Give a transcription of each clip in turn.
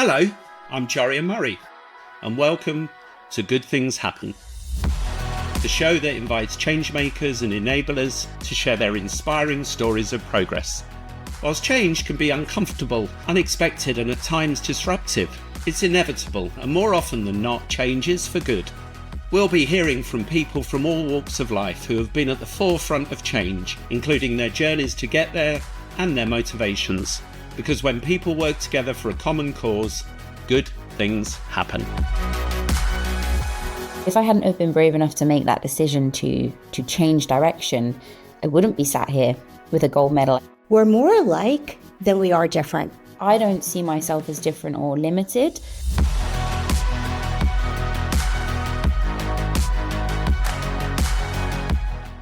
Hello, I'm Jorian Murray, and welcome to Good Things Happen, the show that invites changemakers and enablers to share their inspiring stories of progress. Whilst change can be uncomfortable, unexpected, and at times disruptive, it's inevitable, and more often than not, change is for good. We'll be hearing from people from all walks of life who have been at the forefront of change, including their journeys to get there and their motivations. Because when people work together for a common cause, good things happen. If I hadn't have been brave enough to make that decision to change direction, I wouldn't be sat here with a gold medal. We're more alike than we are different. I don't see myself as different or limited.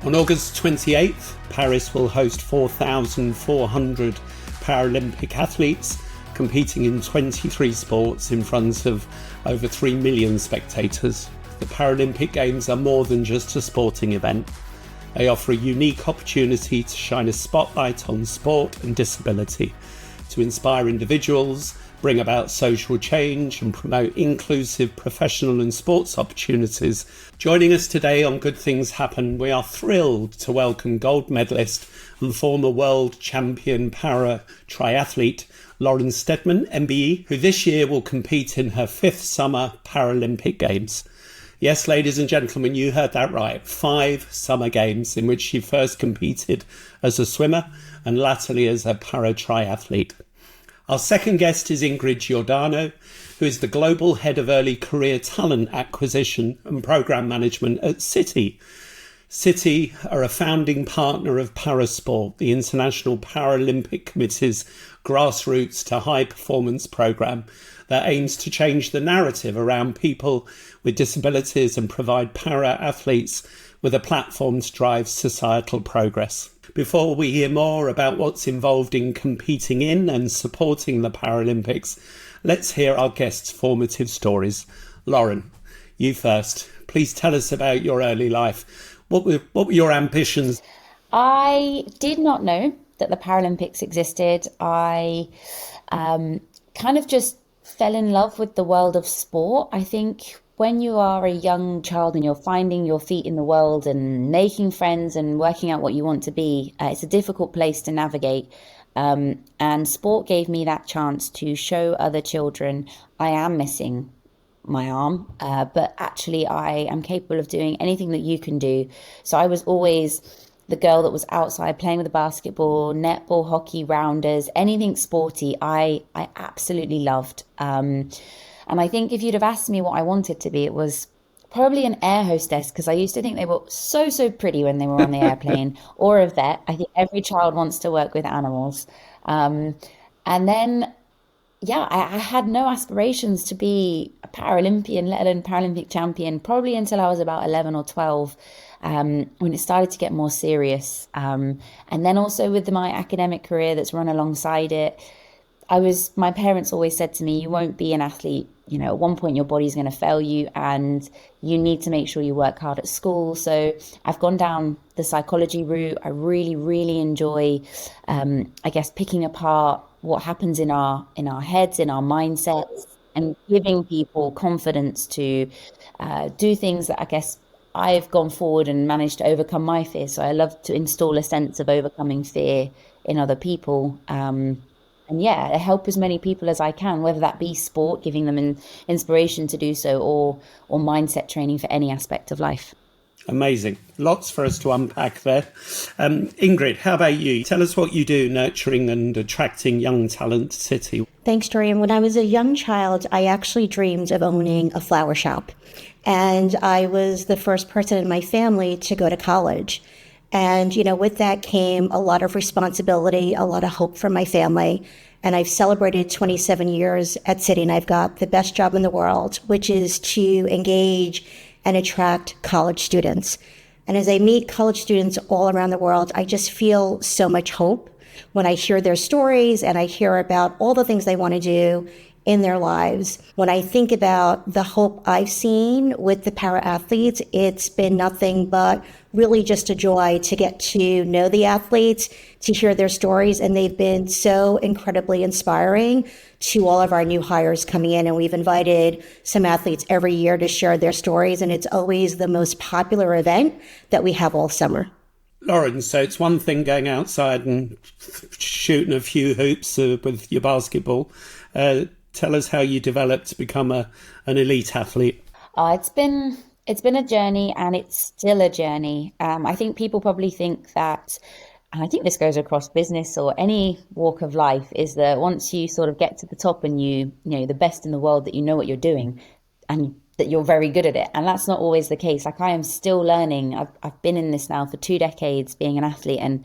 On August 28th, Paris will host 4,400 Paralympic athletes competing in 23 sports in front of over 3 million spectators. The Paralympic Games are more than just a sporting event. They offer a unique opportunity to shine a spotlight on sport and disability, to inspire individuals, bring about social change and promote inclusive professional and sports opportunities. Joining us today on Good Things Happen, we are thrilled to welcome gold medalist and former world champion para triathlete Lauren Steadman MBE, who this year will compete in her 5th summer Paralympic Games. Yes, ladies and gentlemen, you heard that right. 5 summer games in which she first competed as a swimmer and latterly as a para triathlete. Our second guest is Ingrid Giordano, who is the Global Head of Early Career Talent Acquisition and Programme Management at Citi. Citi are a founding partner of Parasport, the International Paralympic Committee's grassroots to high performance programme that aims to change the narrative around people with disabilities and provide para-athletes with a platform to drive societal progress. Before we hear more about what's involved in competing in and supporting the Paralympics, let's hear our guests' formative stories. Lauren, you first. Please tell us about your early life. What were your ambitions? I did not know that the Paralympics existed. I kind of just fell in love with the world of sport. I think when you are a young child and you're finding your feet in the world and making friends and working out what you want to be, it's a difficult place to navigate. And sport gave me that chance to show other children I am missing my arm, but actually I am capable of doing anything that you can do. So I was always the girl that was outside playing with the basketball, netball, hockey, rounders, anything sporty, I absolutely loved. And I think if you'd have asked me what I wanted to be, it was probably an air hostess, because I used to think they were so pretty when they were on the airplane, or a vet. I think every child wants to work with animals. And then, I had no aspirations to be a Paralympian, let alone Paralympic champion, probably until I was about 11 or 12, when it started to get more serious. And then also with my academic career that's run alongside it, my parents always said to me, you won't be an athlete. You know, at one point your body's going to fail you and you need to make sure you work hard at school. So I've gone down the psychology route. I really, really enjoy, picking apart what happens in our heads, in our mindsets, and giving people confidence to do things that I guess I've gone forward and managed to overcome my fear. So I love to install a sense of overcoming fear in other people. Help as many people as I can, whether that be sport, giving them inspiration to do so, or mindset training for any aspect of life. Amazing. Lots for us to unpack there. Ingrid, how about you? Tell us what you do nurturing and attracting young talent to Citi. Thanks, Dorian. When I was a young child, I actually dreamed of owning a flower shop. And I was the first person in my family to go to college. And, with that came a lot of responsibility, a lot of hope from my family. And I've celebrated 27 years at Citi, and I've got the best job in the world, which is to engage and attract college students. And as I meet college students all around the world, I just feel so much hope when I hear their stories and I hear about all the things they want to do in their lives. When I think about the hope I've seen with the para athletes, it's been nothing but really just a joy to get to know the athletes, to hear their stories, and they've been so incredibly inspiring to all of our new hires coming in. And we've invited some athletes every year to share their stories, and it's always the most popular event that we have all summer. Lauren, so it's one thing going outside and shooting a few hoops with your basketball. Tell us how you developed to become an elite athlete. It's been a journey, and it's still a journey. I think people probably think that, and I think this goes across business or any walk of life, is that once you sort of get to the top and you know the best in the world, that you know what you're doing and that you're very good at it. And that's not always the case. Like, I am still learning. I've been in this now for 2 decades being an athlete, and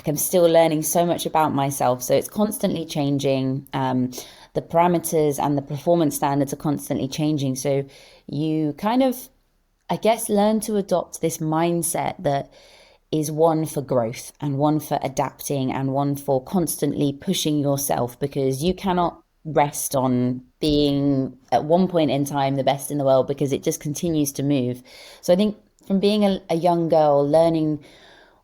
I'm still learning so much about myself. So it's constantly changing. The parameters and the performance standards are constantly changing. So you kind of, I guess, learn to adopt this mindset that is one for growth and one for adapting and one for constantly pushing yourself, because you cannot rest on being at one point in time the best in the world, because it just continues to move. So I think from being a young girl, learning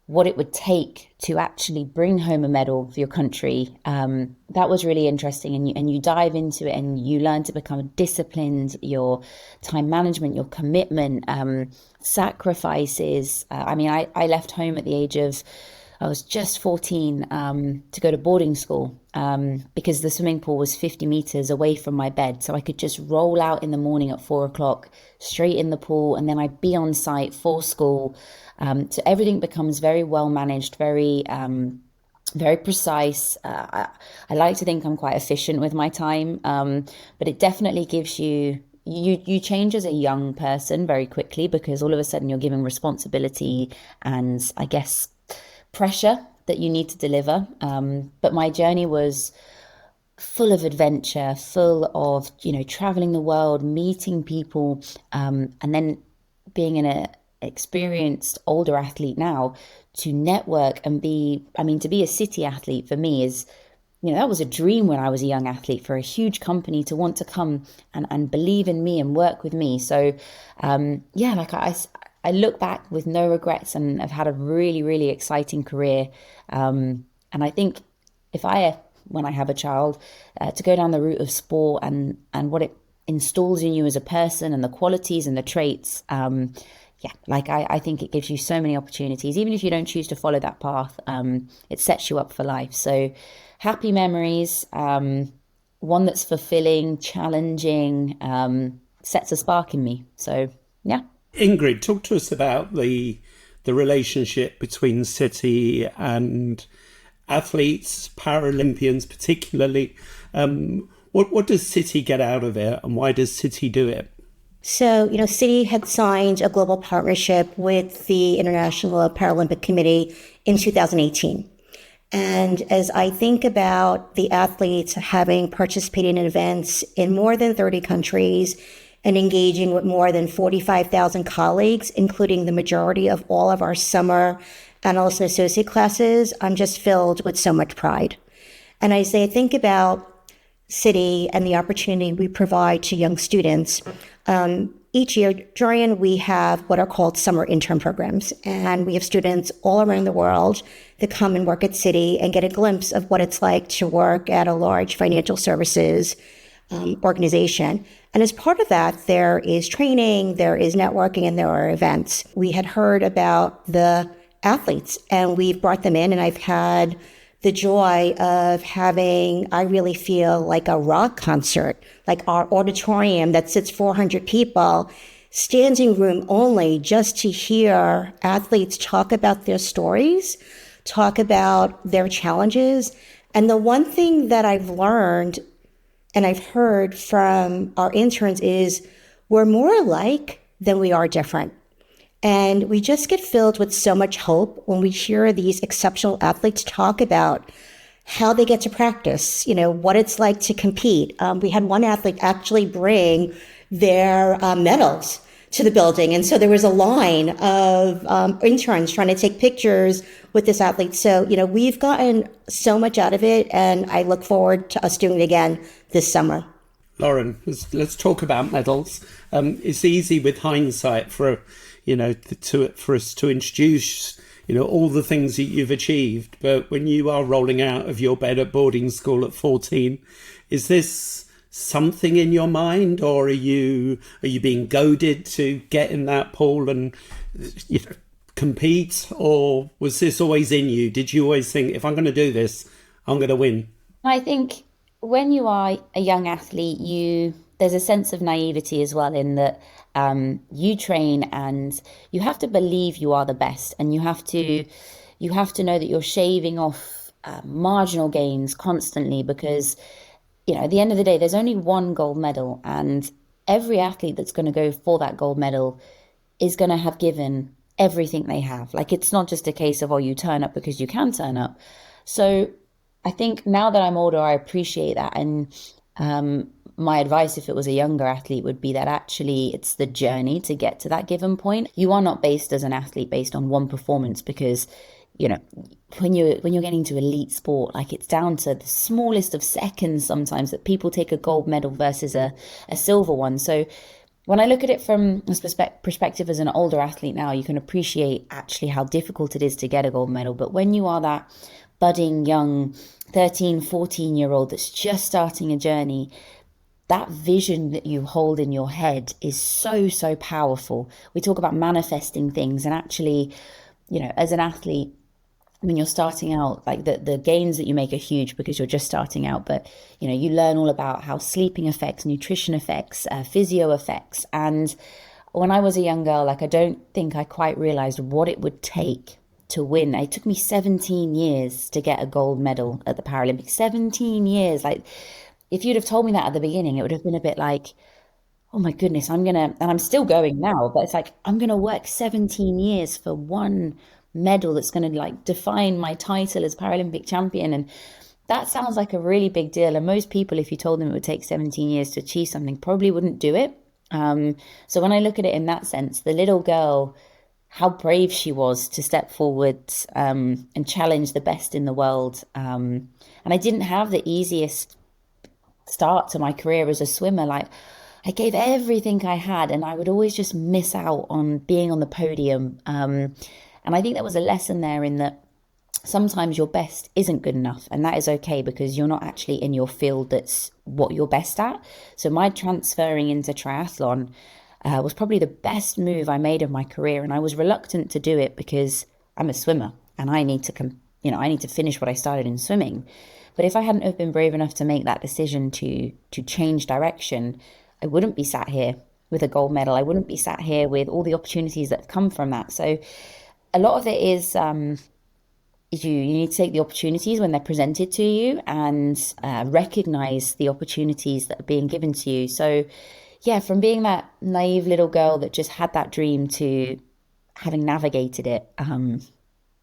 what it would take to actually bring home a medal for your country, that was really interesting. And you dive into it and you learn to become disciplined, your time management, your commitment, sacrifices. I left home at the age of, I was just 14 to go to boarding school because the swimming pool was 50 meters away from my bed. So I could just roll out in the morning at 4 o'clock, straight in the pool, and then I'd be on site for school. So everything becomes very well managed, very precise. I like to think I'm quite efficient with my time, but it definitely gives you change as a young person very quickly, because all of a sudden you're given responsibility and, I guess, pressure that you need to deliver. But my journey was full of adventure, full of, traveling the world, meeting people, and then being an experienced older athlete now, to network and to be a city athlete for me is, that was a dream when I was a young athlete, for a huge company to want to come and believe in me and work with me. So, I look back with no regrets, and I've had a really, really exciting career. And I think when I have a child, to go down the route of sport and what it installs in you as a person and the qualities and the traits, I think it gives you so many opportunities. Even if you don't choose to follow that path, it sets you up for life. So happy memories, one that's fulfilling, challenging, sets a spark in me. So, yeah. Ingrid, talk to us about the relationship between City and athletes, Paralympians particularly. What does City get out of it, and why does City do it? So, City had signed a global partnership with the International Paralympic Committee in 2018. And as I think about the athletes having participated in events in more than 30 countries and engaging with more than 45,000 colleagues, including the majority of all of our summer analyst and associate classes, I'm just filled with so much pride. And as I think about City and the opportunity we provide to young students, each year, Dorian, we have what are called summer intern programs. And we have students all around the world that come and work at City and get a glimpse of what it's like to work at a large financial services organization. And as part of that, there is training, there is networking, and there are events. We had heard about the athletes, and we've brought them in, and I've had the joy of having, I really feel like a rock concert, like our auditorium that sits 400 people, standing room only, just to hear athletes talk about their stories, talk about their challenges. And the one thing that I've learned and I've heard from our interns is we're more alike than we are different. And we just get filled with so much hope when we hear these exceptional athletes talk about how they get to practice, what it's like to compete. We had one athlete actually bring their medals to the building. And so there was a line of interns trying to take pictures with this athlete. So, we've gotten so much out of it, and I look forward to us doing it again this summer. Lauren, let's talk about medals. It's easy with hindsight for for us to introduce all the things that you've achieved, but when you are rolling out of your bed at boarding school at 14, is this something in your mind, or are you being goaded to get in that pool and compete, or was this always in you? Did you always think, if I'm going to do this, I'm going to win? I think when you are a young athlete, there's a sense of naivety as well, in that you train and you have to believe you are the best, and you have to know that you're shaving off marginal gains constantly, because at the end of the day, there's only one gold medal, and every athlete that's going to go for that gold medal is going to have given everything they have. Like, it's not just a case of, oh, you turn up because you can turn up. So I think now that I'm older, I appreciate that. And my advice, if it was a younger athlete, would be that actually it's the journey to get to that given point. You are not based as an athlete based on one performance, because when you're getting to elite sport, like, it's down to the smallest of seconds sometimes that people take a gold medal versus a silver one. So when I look at it from a perspective as an older athlete now, you can appreciate actually how difficult it is to get a gold medal. But when you are that budding young 13, 14-year-old that's just starting a journey, that vision that you hold in your head is so, so powerful. We talk about manifesting things, and actually, as an athlete, when you're starting out, like, the gains that you make are huge because you're just starting out, but you learn all about how sleeping affects, nutrition affects, physio affects. And when I was a young girl, like, I don't think I quite realized what it would take to win. It took me 17 years to get a gold medal at the Paralympics. 17 years. Like, if you'd have told me that at the beginning, it would have been a bit like, oh my goodness, and I'm still going now, but it's like, I'm gonna work 17 years for one medal that's going to, like, define my title as Paralympic champion. And that sounds like a really big deal, and most people, if you told them it would take 17 years to achieve something, probably wouldn't do it. So when I look at it in that sense, the little girl, how brave she was to step forward and challenge the best in the world. And I didn't have the easiest start to my career as a swimmer. Like, I gave everything I had, and I would always just miss out on being on the podium. And I think there was a lesson there, in that sometimes your best isn't good enough, and that is okay, because you're not actually in your field that's what you're best at. So my transferring into triathlon was probably the best move I made of my career, and I was reluctant to do it because I'm a swimmer and I need to finish what I started in swimming. But if I hadn't have been brave enough to make that decision to change direction, I wouldn't be sat here with a gold medal. I wouldn't be sat here with all the opportunities that have come from that. So a lot of it is you need to take the opportunities when they're presented to you, and recognize the opportunities that are being given to you. So yeah, from being that naive little girl that just had that dream to having navigated it,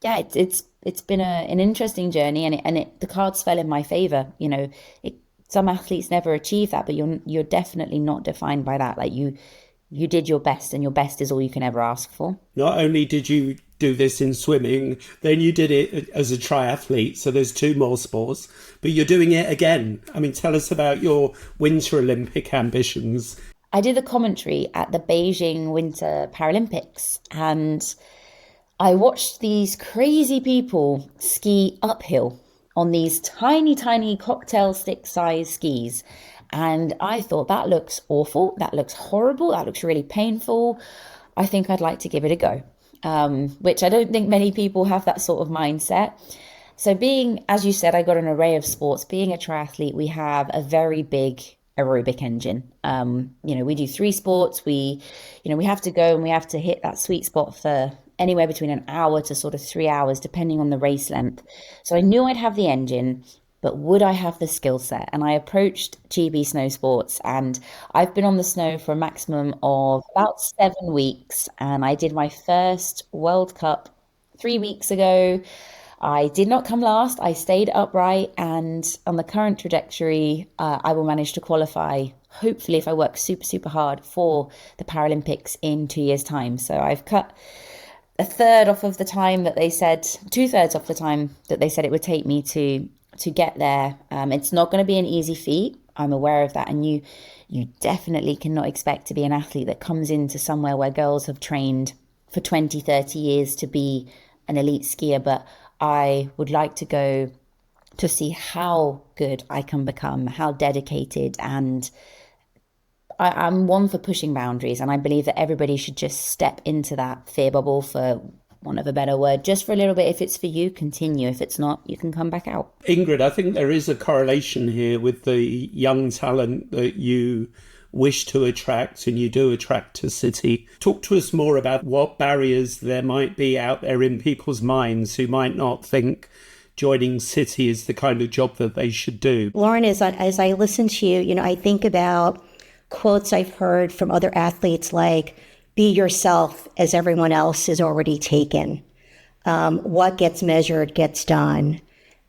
it's been an interesting journey, and the cards fell in my favor. Some athletes never achieve that, but you're definitely not defined by that. Like, you did your best, and your best is all you can ever ask for. Not only did you do this in swimming, then you did it as a triathlete. So there's two more sports, but you're doing it again. I mean, tell us about your Winter Olympic ambitions. I did the commentary at the Beijing Winter Paralympics, and I watched these crazy people ski uphill on these tiny, tiny cocktail stick size skis. And I thought, that looks awful. That looks horrible. That looks really painful. I think I'd like to give it a go. Which I don't think many people have that sort of mindset. So being, as you said, I got an array of sports. Being a triathlete, we have a very big aerobic engine. We do 3 sports. We have to go and we have to hit that sweet spot for anywhere between an hour to sort of 3 hours, depending on the race length. So I knew I'd have the engine, but would I have the skill set? And I approached GB Snow Sports, and I've been on the snow for a maximum of about 7 weeks. And I did my first World Cup 3 weeks ago. I did not come last. I stayed upright, and on the current trajectory, I will manage to qualify, hopefully, if I work super, super hard, for the Paralympics in 2 years' time. So I've cut a third off of the time that they said, 2/3 off the time that they said it would take me to get there. It's not going to be an easy feat. I'm aware of that. And you definitely cannot expect to be an athlete that comes into somewhere where girls have trained for 20, 30 years to be an elite skier. But I would like to go to see how good I can become, how dedicated, and I'm one for pushing boundaries, and I believe that everybody should just step into that fear bubble, for want of a better word, just for a little bit. If it's for you, continue. If it's not, you can come back out. Ingrid, I think there is a correlation here with the young talent that you wish to attract and you do attract to City. Talk to us more about what barriers there might be out there in people's minds who might not think joining City is the kind of job that they should do. Lauren, as I listen to you, I think about quotes I've heard from other athletes like, be yourself as everyone else is already taken. What gets measured gets done.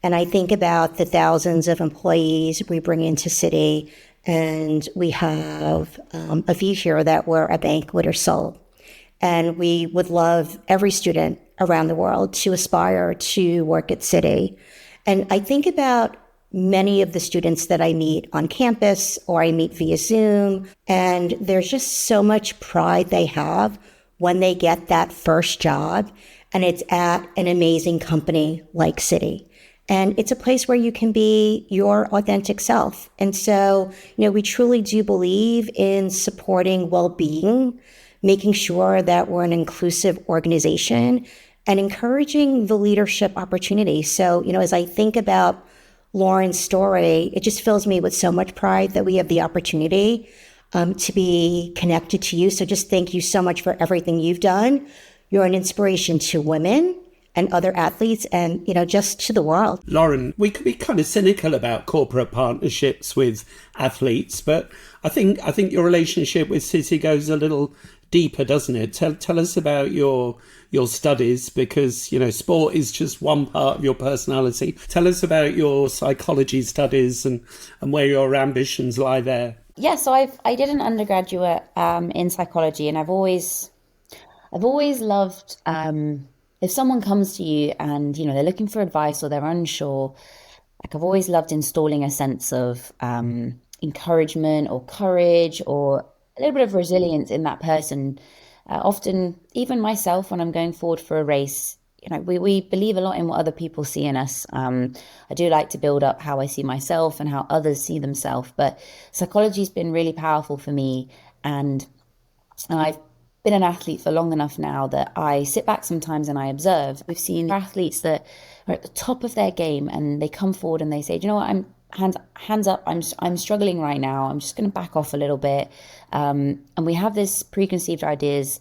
And I think about the thousands of employees we bring into City, and we have a feature that we're a banquet or soul. And we would love every student around the world to aspire to work at City. And I think about many of the students that I meet on campus or I meet via Zoom, and there's just so much pride they have when they get that first job, and it's at an amazing company like City. And it's a place where you can be your authentic self. And so, we truly do believe in supporting well-being, making sure that we're an inclusive organization, and encouraging the leadership opportunity. So, as I think about Lauren's story, it just fills me with so much pride that we have the opportunity to be connected to you. So just thank you so much for everything you've done. You're an inspiration to women and other athletes and, just to the world. Lauren, we could be kind of cynical about corporate partnerships with athletes, but I think your relationship with City goes a little deeper, doesn't it? Tell us about your studies, because sport is just one part of your personality. Tell us about your psychology studies and where your ambitions lie there. Yeah, so I did an undergraduate in psychology, and I've always loved if someone comes to you and they're looking for advice or they're unsure. Like, I've always loved installing a sense of encouragement or courage or a little bit of resilience in that person. Often, even myself, when I'm going forward for a race, we believe a lot in what other people see in us. I do like to build up how I see myself and how others see themselves. But psychology has been really powerful for me. And I've been an athlete for long enough now that I sit back sometimes and I observe. We've seen athletes that are at the top of their game and they come forward and they say, do you know what, hands up, I'm struggling right now. I'm just going to back off a little bit. And we have this preconceived ideas.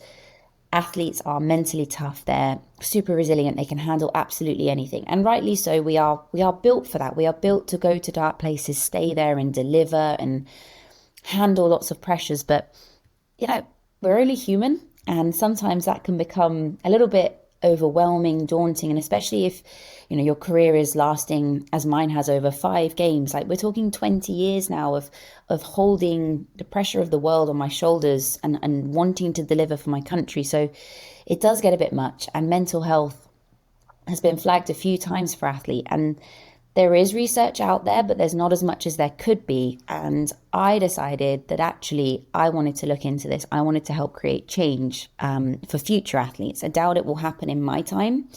Athletes are mentally tough. They're super resilient. They can handle absolutely anything. And rightly so. We are built for that. We are built to go to dark places, stay there and deliver and handle lots of pressures. But, we're only human. And sometimes that can become a little bit overwhelming, daunting, and especially if your career is lasting as mine has over 5 games. Like, we're talking 20 years now of holding the pressure of the world on my shoulders and wanting to deliver for my country. So it does get a bit much, and mental health has been flagged a few times for athlete, and there is research out there, but there's not as much as there could be. And I decided that actually I wanted to look into this. I wanted to help create change for future athletes. I doubt it will happen in my time,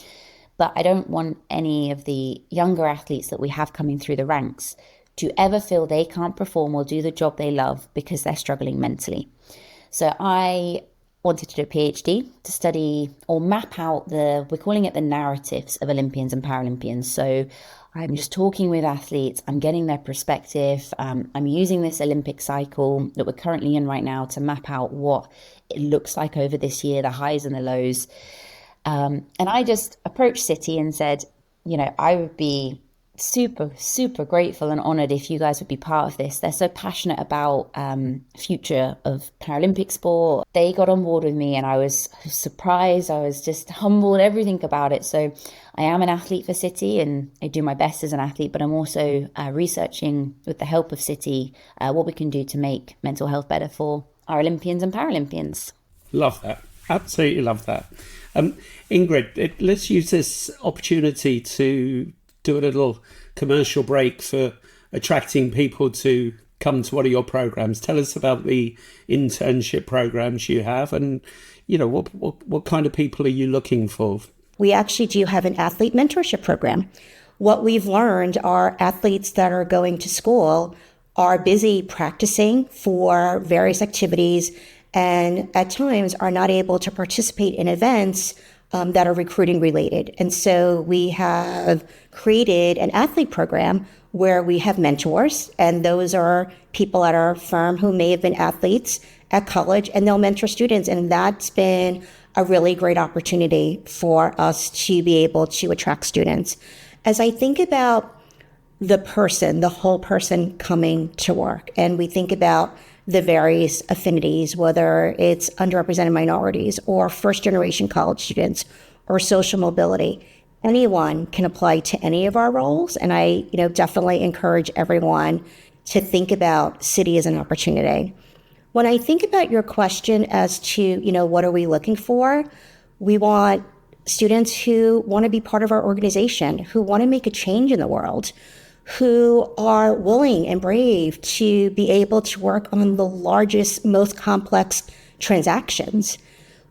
but I don't want any of the younger athletes that we have coming through the ranks to ever feel they can't perform or do the job they love because they're struggling mentally. So I wanted to do a PhD to study or map out we're calling it the narratives of Olympians and Paralympians. So I'm just talking with athletes, I'm getting their perspective, I'm using this Olympic cycle that we're currently in right now to map out what it looks like over this year, the highs and the lows. And I just approached City and said, I would be super, super grateful and honored if you guys would be part of this. They're so passionate about future of Paralympic sport. They got on board with me and I was surprised. I was just humbled, everything about it. So I am an athlete for City and I do my best as an athlete, but I'm also researching with the help of City what we can do to make mental health better for our Olympians and Paralympians. Love that. Absolutely love that. Ingrid, let's use this opportunity to do a little commercial break for attracting people to come to one of your programs. Tell us about the internship programs you have, and what kind of people are you looking for? We actually do have an athlete mentorship program. What we've learned are athletes that are going to school are busy practicing for various activities and at times are not able to participate in events that are recruiting related. And so we have created an athlete program where we have mentors, and those are people at our firm who may have been athletes at college, and they'll mentor students. And that's been a really great opportunity for us to be able to attract students. As I think about the person, the whole person coming to work, and we think about the various affinities, whether it's underrepresented minorities or first-generation college students or social mobility, anyone can apply to any of our roles. And I, definitely encourage everyone to think about City as an opportunity. When I think about your question as to, what are we looking for? We want students who want to be part of our organization, who want to make a change in the world, who are willing and brave to be able to work on the largest, most complex transactions.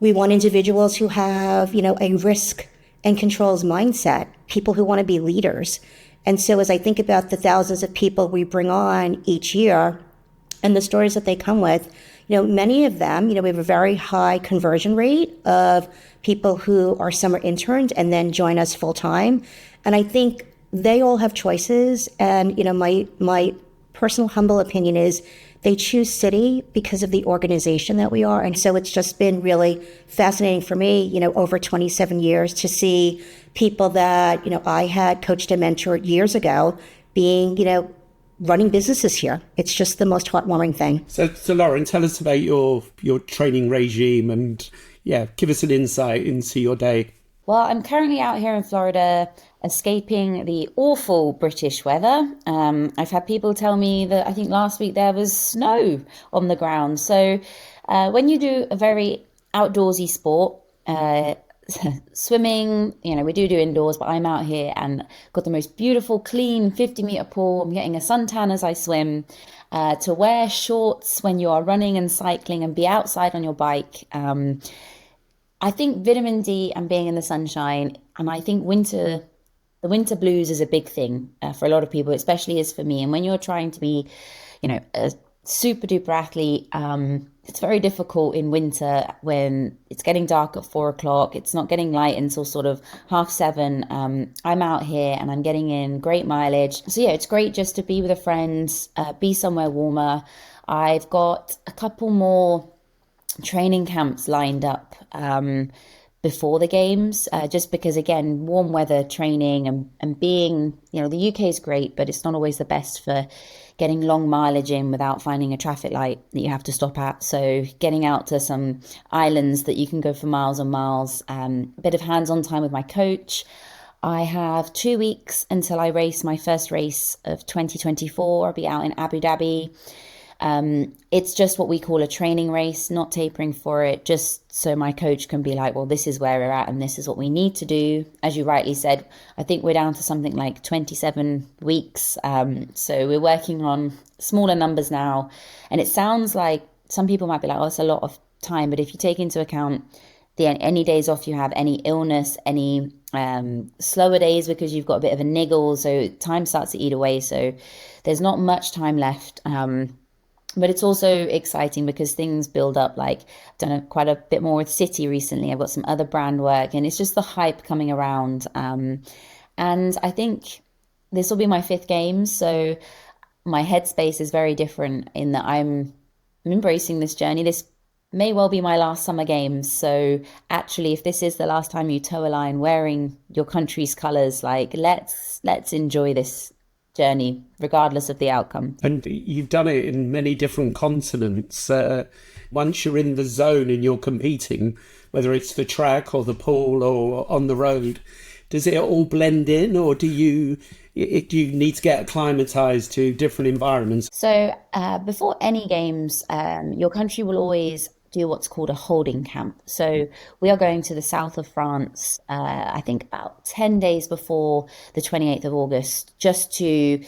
We want individuals who have, a risk and controls mindset, people who want to be leaders. And so as I think about the thousands of people we bring on each year and the stories that they come with, many of them, we have a very high conversion rate of people who are summer interns and then join us full time. And I think they all have choices. And, my personal humble opinion is they choose City because of the organization that we are. And so it's just been really fascinating for me, over 27 years to see people that, I had coached and mentored years ago being, running businesses here. It's just the most heartwarming thing. So Lauren, tell us about your training regime and give us an insight into your day. Well, I'm currently out here in Florida escaping the awful British weather. I've had people tell me that I think last week there was snow on the ground. So when you do a very outdoorsy sport, swimming, we do indoors, but I'm out here and got the most beautiful, clean 50-meter pool. I'm getting a suntan as I swim. To wear shorts when you are running and cycling and be outside on your bike. I think vitamin D and being in the sunshine, and I think the winter blues is a big thing for a lot of people, especially as for me. And when you're trying to be, a super duper athlete, it's very difficult in winter when it's getting dark at 4:00. It's not getting light until sort of 7:30. I'm out here and I'm getting in great mileage. So it's great just to be with a friend, be somewhere warmer. I've got a couple more training camps lined up before the games, just because, again, warm weather training and being, the UK is great, but it's not always the best for getting long mileage in without finding a traffic light that you have to stop at. So getting out to some islands that you can go for miles and miles, a bit of hands-on time with my coach. I have 2 weeks until I race my first race of 2024. I'll be out in Abu Dhabi. It's just what we call a training race, not tapering for it, just so my coach can be like, well, this is where we're at and this is what we need to do. As you rightly said, I think we're down to something like 27 weeks. So we're working on smaller numbers now. And it sounds like some people might be like, oh, that's a lot of time. But if you take into account any days off you have, any illness, any slower days because you've got a bit of a niggle, so time starts to eat away. So there's not much time left. But it's also exciting because things build up. Like I've done quite a bit more with City recently. I've got some other brand work and it's just the hype coming around. And I think this will be my 5th game. So my headspace is very different in that I'm embracing this journey. This may well be my last summer games. So actually, if this is the last time you toe a line wearing your country's colours, like let's enjoy this journey regardless of the outcome. And you've done it in many different continents. Once you're in the zone and you're competing, whether it's the track or the pool or on the road, does it all blend in, or do you need to get acclimatized to different environments? So before any games, your country will always do what's called a holding camp. So we are going to the south of France, I think about 10 days before the 28th of August, just to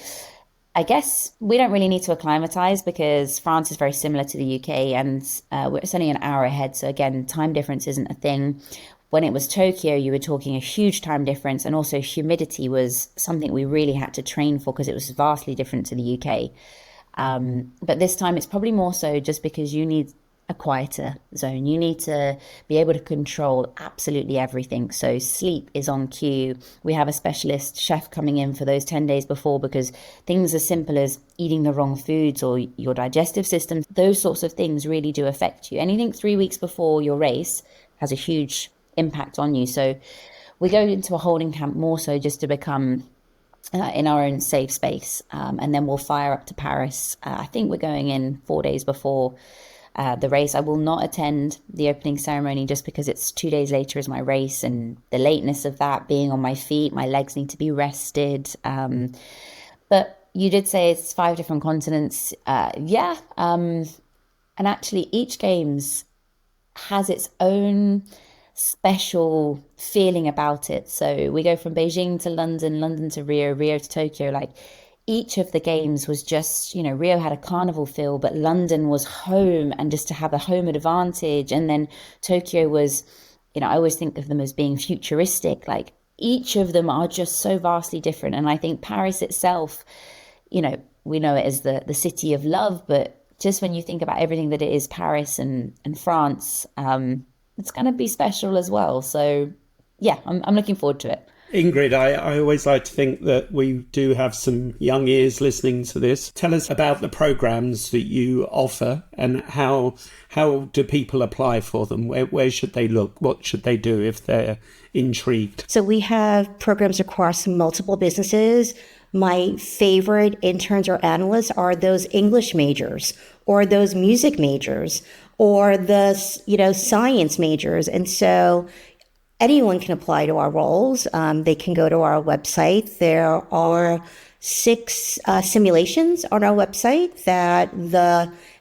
I guess we don't really need to acclimatize because France is very similar to the UK, and it's only an hour ahead. So again, time difference isn't a thing. When it was Tokyo, you were talking a huge time difference, and also humidity was something we really had to train for because it was vastly different to the UK. But this time it's probably more so just because you need a quieter zone. You need to be able to control absolutely everything. So sleep is on cue. We have a specialist chef coming in for those 10 days before because things as simple as eating the wrong foods or your digestive system, those sorts of things really do affect you. Anything 3 weeks before your race has a huge impact on you. So we go into a holding camp more so just to become in our own safe space. And then we'll fire up to Paris. I think we're going in 4 days before the race. I will not attend the opening ceremony just because it's 2 days later is my race, and the lateness of that, being on my feet, my legs need to be rested. But you did say it's 5 different continents. And actually each games has its own special feeling about it. So we go from Beijing to London, London to Rio, Rio to Tokyo. Like each of the games was just, Rio had a carnival feel, but London was home, and just to have a home advantage. And then Tokyo was, I always think of them as being futuristic. Like each of them are just so vastly different. And I think Paris itself, we know it as the city of love, but just when you think about everything that it is, Paris and France, it's going to be special as well. So yeah, I'm looking forward to it. Ingrid, I always like to think that we do have some young ears listening to this. Tell us about the programs that you offer and how do people apply for them? Where should they look? What should they do if they're intrigued? So we have programs across multiple businesses. My favorite interns or analysts are those English majors or those music majors or the, science majors. And so anyone can apply to our roles. They can go to our website. There are 6 simulations on our website that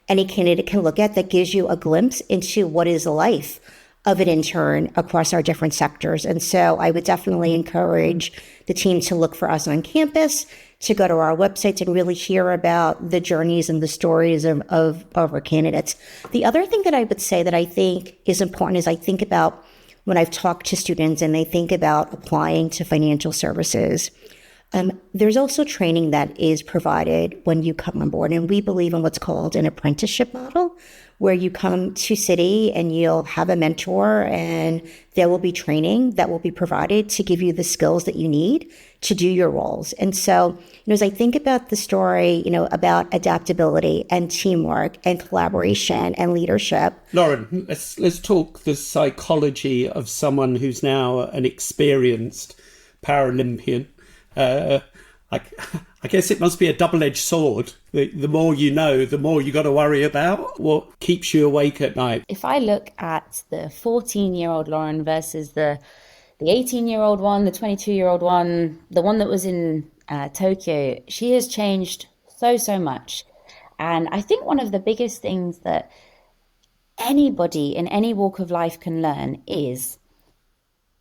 any candidate can look at that gives you a glimpse into what is the life of an intern across our different sectors. And so I would definitely encourage the team to look for us on campus, to go to our websites and really hear about the journeys and the stories of our candidates. The other thing that I would say that I think is important is I think about when I've talked to students and they think about applying to financial services, there's also training that is provided when you come on board. And we believe in what's called an apprenticeship model, where you come to Citi and you'll have a mentor and there will be training that will be provided to give you the skills that you need to do your roles. And so, as I think about the story, about adaptability and teamwork and collaboration and leadership. Lauren, let's talk the psychology of someone who's now an experienced Paralympian. I guess it must be a double-edged sword. The more you know, the more you got to worry about. What keeps you awake at night? If I look at the 14-year-old Lauren versus the 18-year-old one, the 22-year-old one, the one that was in Tokyo, she has changed so much. And I think one of the biggest things that anybody in any walk of life can learn is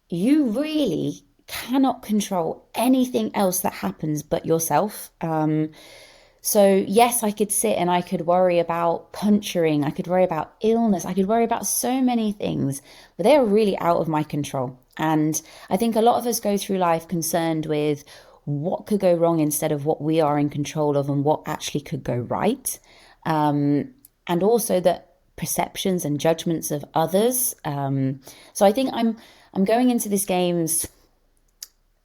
you really cannot control anything else that happens but yourself. So yes, I could sit and I could worry about puncturing, I could worry about illness, I could worry about so many things, but they're really out of my control. And I think a lot of us go through life concerned with what could go wrong instead of what we are in control of and what actually could go right. And also the perceptions and judgments of others. So I think I'm going into this games.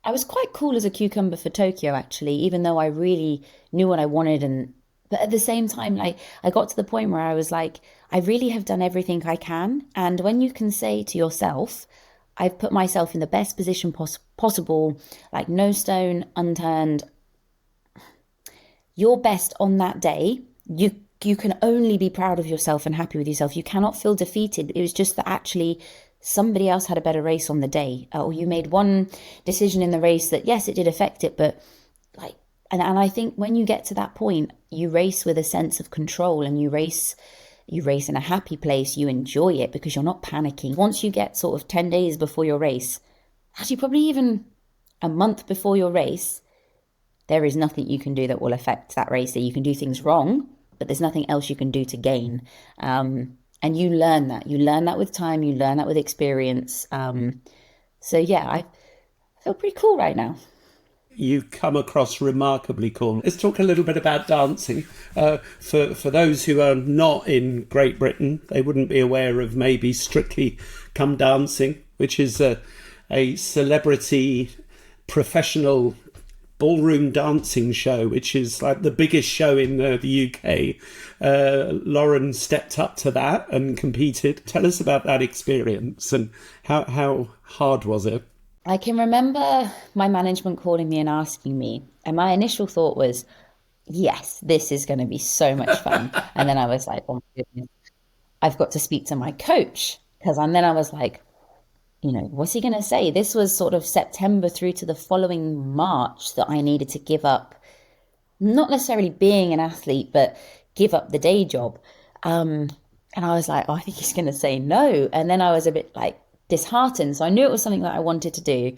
I was quite cool as a cucumber for Tokyo, actually, even though I really knew what I wanted. But at the same time, I got to the point where I was like, I really have done everything I can. And when you can say to yourself, I've put myself in the best position possible, like no stone unturned, your best on that day, you can only be proud of yourself and happy with yourself. You cannot feel defeated. It was just that actually somebody else had a better race on the day, or you made one decision in the race that, yes, it did affect it, but and I think when you get to that point, you race with a sense of control, and you race in a happy place. You enjoy it because you're not panicking. Once you get sort of 10 days before your race, actually probably even a month before your race, there is nothing you can do that will affect that race. That you can do things wrong, but there's nothing else you can do to gain. And you learn that. You learn that with time. You learn that with experience. So yeah, I feel pretty cool right now. You come across remarkably cool. Let's talk a little bit about dancing. For those who are not in Great Britain, they wouldn't be aware of maybe Strictly Come Dancing, which is a celebrity professional ballroom dancing show, which is like the biggest show in the UK. Lauren stepped up to that and competed. Tell us about that experience and how hard was it? I can remember my management calling me and asking me, and my initial thought was, yes, this is going to be so much fun. And then I was like, oh my goodness, I've got to speak to my coach. And then I was like, what's he going to say? This was sort of September through to the following March that I needed to give up, not necessarily being an athlete, but give up the day job. And I was like, oh, I think he's going to say no. And then I was a bit like, disheartened. So I knew it was something that I wanted to do.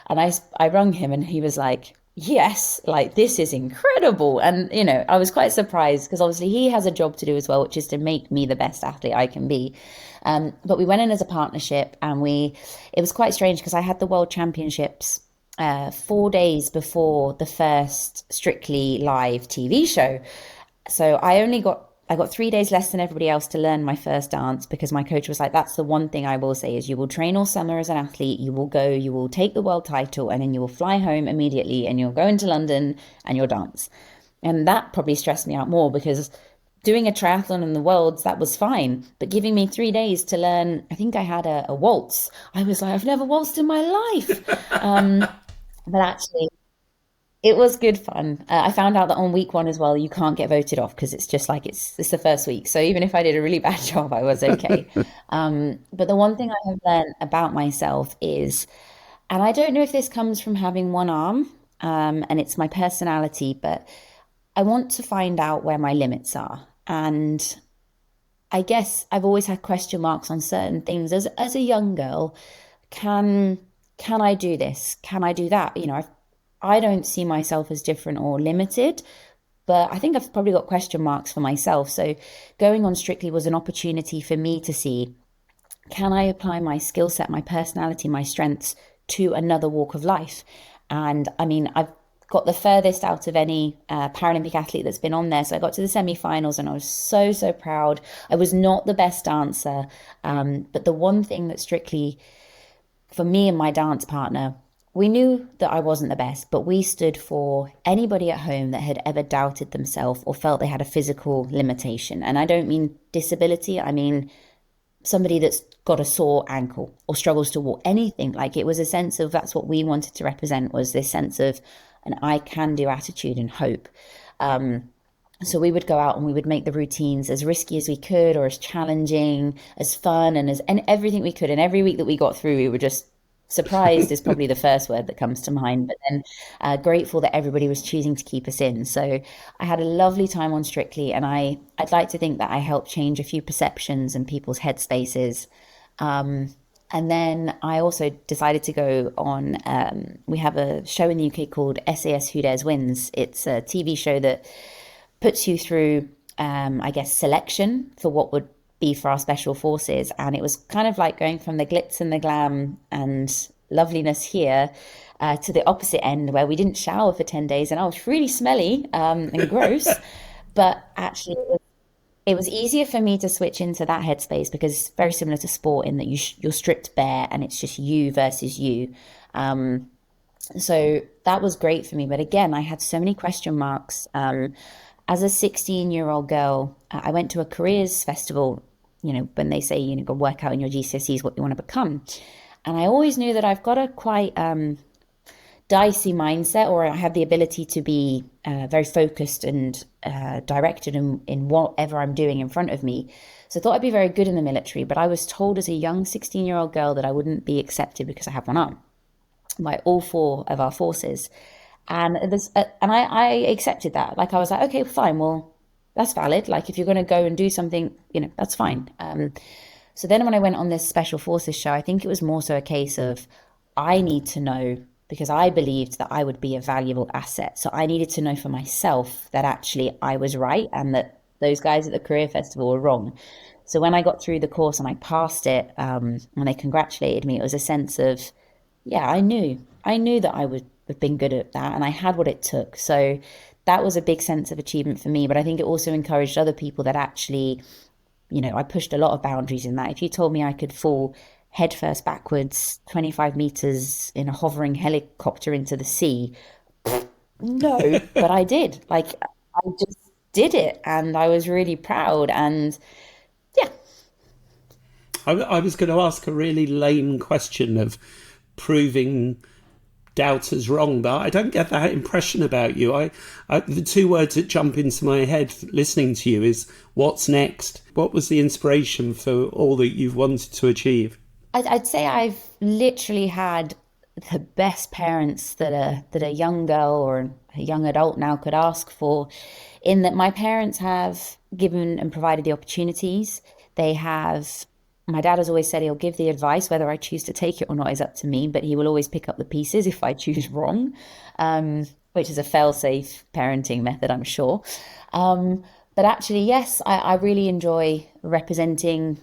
And I rung him and he was like, yes, like this is incredible. And, I was quite surprised because obviously he has a job to do as well, which is to make me the best athlete I can be. But we went in as a partnership and it was quite strange because I had the World Championships 4 days before the first Strictly live TV show. So I got 3 days less than everybody else to learn my first dance because my coach was like, that's the one thing I will say is you will train all summer as an athlete, you will go, you will take the world title, and then you will fly home immediately and you'll go into London and you'll dance. And that probably stressed me out more because doing a triathlon in the Worlds, that was fine. But giving me 3 days to learn, I think I had a waltz. I was like, I've never waltzed in my life. But actually, it was good fun. I found out that on week 1 as well, you can't get voted off because it's just like it's the first week. So even if I did a really bad job, I was okay. But the one thing I have learned about myself is, and I don't know if this comes from having one arm, and it's my personality, but I want to find out where my limits are. And I guess I've always had question marks on certain things. As a young girl, can I do this? Can I do that? I don't see myself as different or limited, but I think I've probably got question marks for myself. So going on Strictly was an opportunity for me to see, can I apply my skill set, my personality, my strengths to another walk of life? And I mean, I've got the furthest out of any Paralympic athlete that's been on there. So I got to the semi-finals and I was so, so proud. I was not the best dancer, but the one thing that Strictly, for me and my dance partner, we knew that I wasn't the best, but we stood for anybody at home that had ever doubted themselves or felt they had a physical limitation. And I don't mean disability, I mean somebody that's got a sore ankle or struggles to walk, anything. Like it was a sense of, that's what we wanted to represent, was this sense of an I can do attitude and hope. So we would go out and we would make the routines as risky as we could, or as challenging, as fun, and everything we could. And every week that we got through, we were just surprised is probably the first word that comes to mind, but then grateful that everybody was choosing to keep us in. So I had a lovely time on Strictly, and I'd like to think that I helped change a few perceptions and people's headspaces. And then I also decided to go on, we have a show in the UK called SAS Who Dares Wins. It's a TV show that puts you through, I guess, selection for what would be for our special forces. And it was kind of like going from the glitz and the glam and loveliness here to the opposite end, where we didn't shower for 10 days and I was really smelly and gross. But actually it was easier for me to switch into that headspace because it's very similar to sport in that you're stripped bare and it's just you versus you. So that was great for me. But again, I had so many question marks. As a 16-year-old girl, I went to a careers festival, when they say, go work out in your GCSEs what you want to become. And I always knew that I've got a quite dicey mindset, or I have the ability to be very focused and directed in whatever I'm doing in front of me. So I thought I'd be very good in the military, but I was told as a young 16-year-old girl that I wouldn't be accepted because I have one arm by all 4 of our forces. And I accepted that. Like I was like, okay, fine, well, that's valid. Like if you're going to go and do something, that's fine. So then when I went on this special forces show, I think it was more so a case of, I need to know because I believed that I would be a valuable asset. So I needed to know for myself that actually I was right and that those guys at the career festival were wrong. So when I got through the course and I passed it, and they congratulated me, it was a sense of, yeah, I knew that I would have been good at that and I had what it took. So that was a big sense of achievement for me. But I think it also encouraged other people that actually, I pushed a lot of boundaries in that. If you told me I could fall headfirst backwards 25 meters in a hovering helicopter into the sea, no, but I did. I just did it and I was really proud. And yeah. I was going to ask a really lame question of proving doubters wrong, but I don't get that impression about you. The two words that jump into my head listening to you is, what's next? What was the inspiration for all that you've wanted to achieve? I'd say I've literally had the best parents that a young girl or a young adult now could ask for, in that my parents have given and provided the opportunities. My dad has always said he'll give the advice. Whether I choose to take it or not is up to me, but he will always pick up the pieces if I choose wrong, which is a fail-safe parenting method, I'm sure. But actually, yes, I really enjoy representing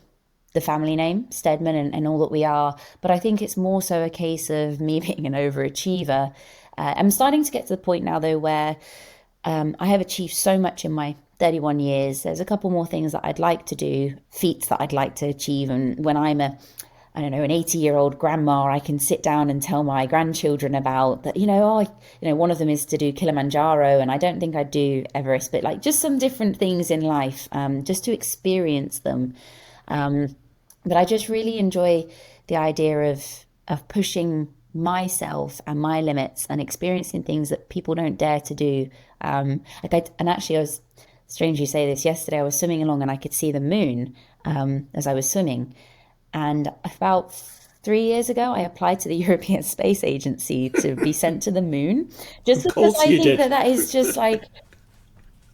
the family name, Steadman, and all that we are. But I think it's more so a case of me being an overachiever. I'm starting to get to the point now, though, where I have achieved so much in my 31 years. There's a couple more things that I'd like to do, feats that I'd like to achieve. And when I'm an 80-year-old grandma, I can sit down and tell my grandchildren about that, one of them is to do Kilimanjaro, and I don't think I'd do Everest, but just some different things in life, just to experience them. But I just really enjoy the idea of pushing myself and my limits and experiencing things that people don't dare to do. And actually, I was, strange you say this, yesterday I was swimming along and I could see the moon as I was swimming. And about 3 years ago, I applied to the European Space Agency to be sent to the moon, just because I think that is just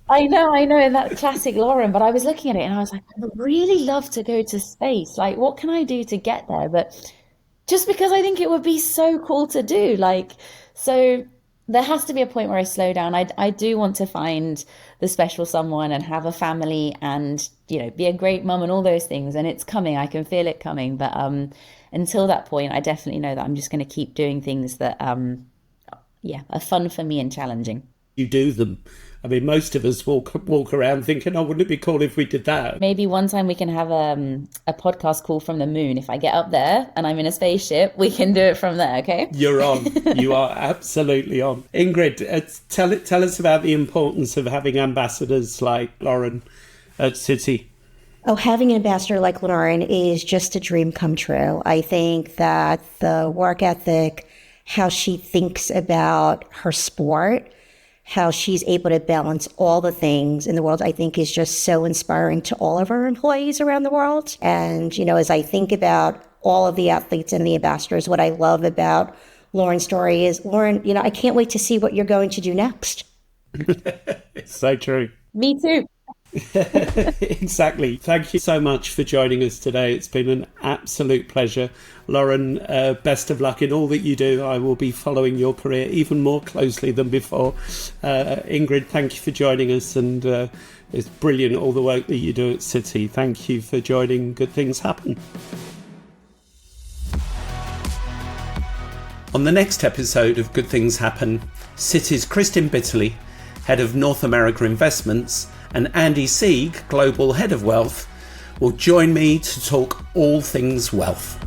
I know, and that classic Lauren, but I was looking at it and I was like, I would really love to go to space. What can I do to get there? But just because I think it would be so cool to do, so there has to be a point where I slow down. I do want to find the special someone and have a family and, be a great mum and all those things. And it's coming. I can feel it coming. But until that point, I definitely know that I'm just going to keep doing things that, are fun for me and challenging. You do them. I mean, most of us walk around thinking, oh, wouldn't it be cool if we did that? Maybe one time we can have a podcast call from the moon. If I get up there and I'm in a spaceship, we can do it from there, okay? You're on. You are absolutely on. Ingrid, tell us about the importance of having ambassadors like Lauren at City. Oh, having an ambassador like Lauren is just a dream come true. I think that the work ethic, how she thinks about her sport, how she's able to balance all the things in the world, I think is just so inspiring to all of our employees around the world. And, as I think about all of the athletes and the ambassadors, what I love about Lauren's story is, Lauren, I can't wait to see what you're going to do next. It's so true. Me too. Exactly. Thank you so much for joining us today. It's been an absolute pleasure. Lauren, best of luck in all that you do. I will be following your career even more closely than before. Ingrid, thank you for joining us, and it's brilliant all the work that you do at City. Thank you for joining Good Things Happen. On the next episode of Good Things Happen, City's Kristin Bitterly, Head of North America Investments, and Andy Sieg, Global Head of Wealth, will join me to talk all things wealth.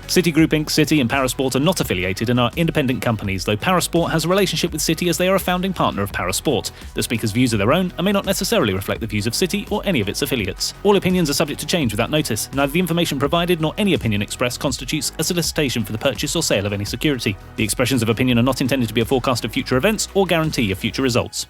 City Group Inc., City and Parasport are not affiliated and are independent companies, though Parasport has a relationship with City as they are a founding partner of Parasport. The speakers' views are their own and may not necessarily reflect the views of City or any of its affiliates. All opinions are subject to change without notice. Neither the information provided nor any opinion expressed constitutes a solicitation for the purchase or sale of any security. The expressions of opinion are not intended to be a forecast of future events or guarantee of future results.